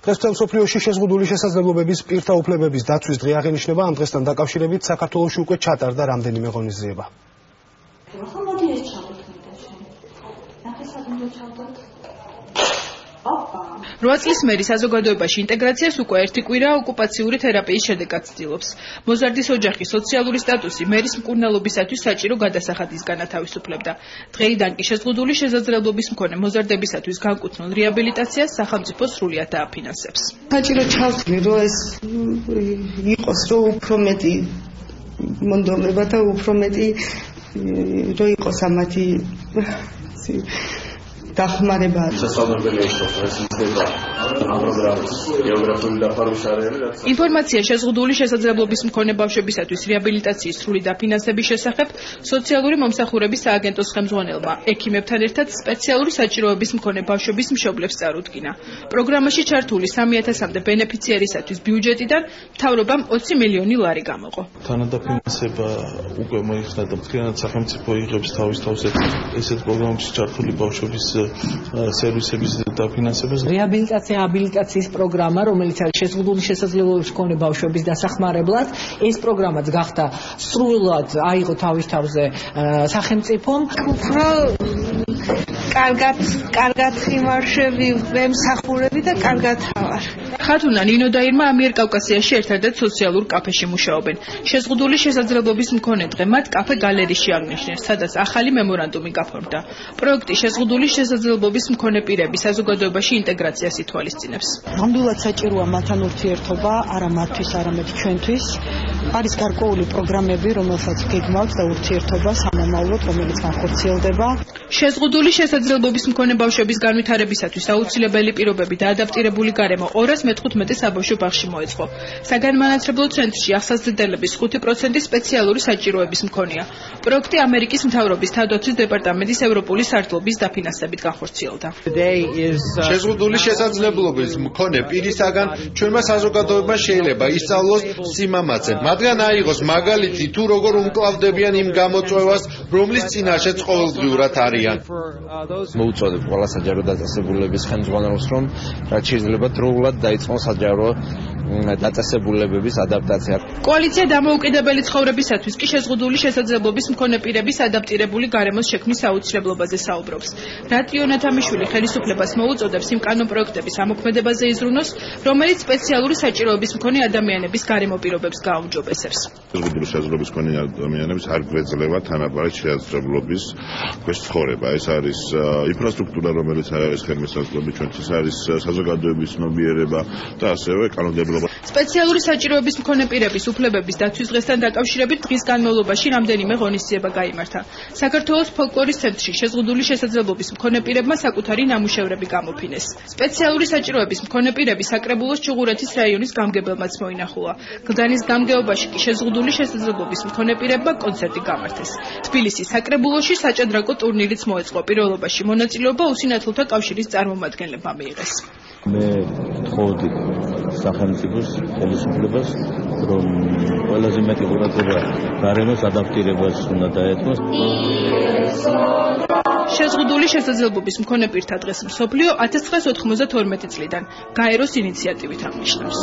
დღეს მთელ მსოფლიოში შეზღუდული შესაძლებლობების პირთა უფლებების დაცვის დღე აღინიშნება. ამ დღესთან დაკავშირებით საქართველოში უკვე ჩატარდა რამდენიმე ღონისძიება. რვაწლის მერი საზოგადოებაში ინტეგრაციას უკვე ერთი კვირა ოკუპაციური თერაპიის შედეგად ცდილობს. მოზარდის ოჯახის სოციალური სტატუსი მერის მკურნალობისათვის საჭირო გადასახადის განათავისუფლებდა. დღეიდან კი შეზღუდული შესაძლებლობის მქონე მოზარდებისათვის განკუთვნილ რეაბილიტაციას სახელმწიფო სრულიად დააფინანსებს. საჭირო ჩავთვლი, რომ ეს იყოს, რომ უფრო მეტი მონდომება და უფრო მეტი რომ იყოს ამათი დახმარება. ინფორმაცია შეზღუდული შესაძლებლობის მქონე ბავშვებისათვის რეაბილიტაციის სრული დაფინანსების შესახებ სოციალური მომსახურების სააგენტოს ხელმძღვანელმა ექიმებთან ერთად სპეციალური საჭიროების მქონე ბავშვების მშობლებს წარუდგინა. პროგრამაში ჩართული 3000-მდე ბენეფიციარისათვის ბიუჯეტიდან მთავრობამ 20 მილიონი ლარი გამოყო. თანადაფინანსება უკვე მოიხსნა და მთლიანად სახელმწიფო იღებს თავის თავზე ესეთ პროგრამებში ჩართული ბავშვების სერვისების დაფინანსებას. რეაბილიტაცია აბილიტაციის პროგრამა, რომელიც არის შეზღუდული შესაძლებლობების მქონე ბავშვების დასახმარებლად, ეს პროგრამაც გახდა სრულად აიღო თავის თავზე სახელმწიფომ. უფრო კარგად ხიმარშები, ვემსახურები და კარგად ავარ. ხათუნა ნინო და ირმა ამიერკავკასიაში ერთადერთ სოციალურ კაფეში მუშაობენ. შეზღუდული შესაძლებლობის მქონე დღე მათ კაფე გალერეში აღნიშნეს, სადაც ახალი მემორანდუმი გაფორმდა. პროექტი შეზღუდული შესაძლებლობის მქონე პირების საზოგადოებაში ინტეგრაციას ითვალისწინებს. ნამდვილად საჭიროა მათთან ურთიერთობა, არა მათთვის, არამედ ჩვენთვის. არის გარკვეული პროგრამები, რომელსაც გეგმავთ და ურთიერთობა სამომავლოდ, რომელიც განხორციელდება. შეზღუდული შესაძლებლობის მქონე ბავშვების განვითარებისათვის აუცილებელი პირობები და ადაპტირებული გარემო 215 საბავშვო ბაღში მოეწყო. საგანმანათლებლო ცენტრში ახსაზრდელების 5% სპეციალური საჭიროების მქონეა. პროექტი ამერიკის მთავრობის თავდაცვის დეპარტამენტის ევროპული სარდლობის დაფინანსებით განხორციელდა. შეზღუდული შესაძლებლობის მქონე პირისაგან ჩვენმა საზოგადოებმა შეიძლება ისწავლოს სიმამაცე, მათგან აიღოს მაგალითი თუ როგორ უმკლავდებიან იმ გამოწვევას, რომლის წინაშეც ყოველდღიურად არიან. მოუწოდებ ყველა საჯარო დაწესებულების ხელმძღვანელს, რომ რაც შეიძლება დროულად დაიწყოს საჯარო დაწესებულებების ადაპტაცია. კოალიცია დამოუკიდებელი ცხოვრებისათვის კი შეზღუდული შესაძლებლობის მქონე პირების ადაპტირებული გარემოს შექმნის აუცილებლობაზე საუბრობს. რატიო ნათამიშვილი ხელისუფლებას მოუწოდებს იმ კანონპროექტების ამოქმედებაზე იზრუნოს, რომელიც სპეციალური საჭიროების მქონე ადამიანების გარემო პირობებს გააუმჯობესებს. შეზღუდული შესაძლებლობის მქონე ადამიანებს არ გვეძლევა თანაბარი შესაძლებლობის ცხოვრება. ეს არის ინფრასტრუქტურა, რომელიც არის ხელმისაწვდომი ჩვენთვის, არის საზოგადოების ცნობიერება და ასევე კანონმდებლობა. სპეციალური საჭიროების მქონე პირების უფლებების დაცვის დღესთან დაკავშირებით დღის განმავლობაში რამდენიმე ღონისძიება გაიმართა. საქართველოს ფოლკლორის ცენტრში შეზღუდული შესაძლებლობის მქონე პირებმა საკუთარი ნამუშევრები გამოფინეს. სპეციალური საჭიროების მქონე პირები საკრებულოს ჩუღურეთის რაიონის გამგებელმაც მოინახულა. გლდანის გამგეობაში კი შეზღუდული შესაძლებლობის მქონე პირებმა კონცერტი გამართეს. თბილისის საკრებულოში საჭადრაკო ტურნირიც მოეწყო. პირველობაში მონაწილეობა უსინათლოთა კავშირის წარმომადგენლებმა მიიღეს. მე ვთხოვდი სახელმწიფოს ხელისუფლებას, რომ ყველაზე მეტი ყურადღება გარემოს ადაპტირებას უნდა დაეთმოს. შეზღუდული შესაძლებლობის მქონე პირთა დღეს მსოფლიო 1992 წლიდან გაეროს ინიციატივით აღნიშნავს.